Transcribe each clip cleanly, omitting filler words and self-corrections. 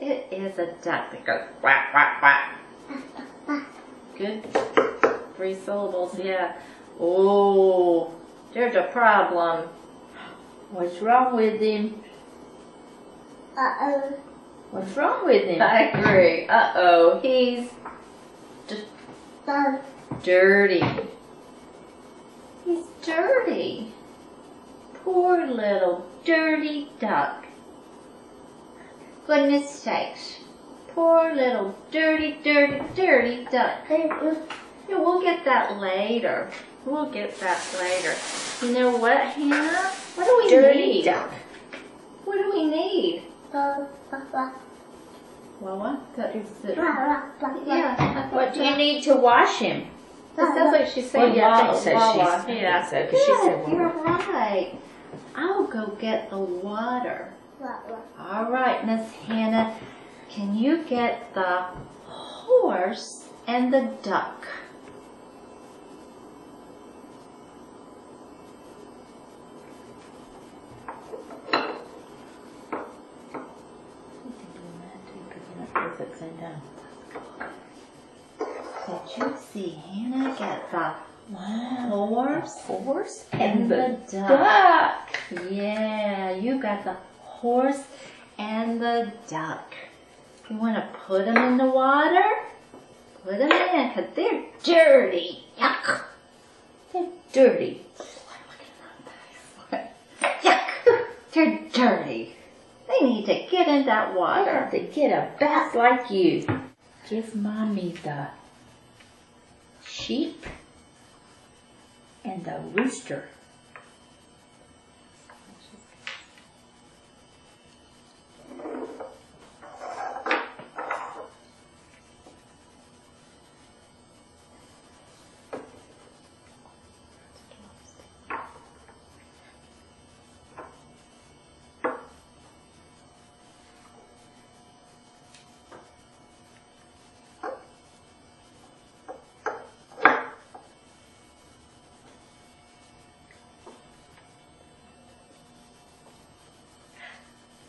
It is a duck that goes quack, quack, quack. Good. 3 syllables, yeah. Oh, there's a problem. What's wrong with him? Uh-oh. What's wrong with him? I agree. Uh-oh, he's just dirty. He's dirty. Poor little dirty duck. Goodness sakes. Poor little dirty, dirty, dirty duck. Yeah, we'll get that later. We'll get that later. You know what, Hannah? What do we Dirty need? duck. What do we need? Well, what? That is it. Yeah. What do you need to wash him? That sounds like she's saying Yeah, I think so. Wawa. She's, Yeah. so, 'cause she said Good, you're Wawa. right. I'll go get the water. All right, Miss Hannah, can you get the horse and the duck? Did you see Hannah get the horse and the duck? Yeah, you got the horse and the duck. You want to put them in the water? Put them in, because they're dirty. Yuck. They're dirty. Yuck. They're dirty. They need to get in that I water. have to get a bath like you. Give Mommy the sheep and the rooster.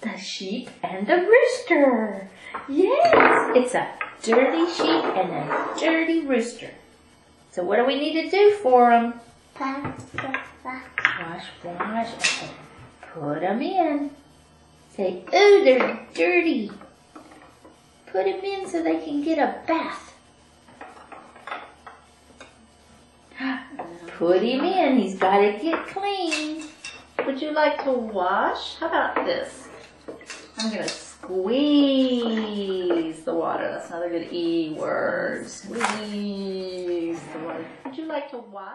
The sheep and the rooster. Yes, it's a dirty sheep and a dirty rooster. So what do we need to do for them? Wash, wash, and put them in. Say, oh, they're dirty. Put them in so they can get a bath. Put him in. He's got to get clean. Would you like to wash? How about this? I'm going to squeeze the water. That's another good E word. Squeeze the water. Would you like to wash?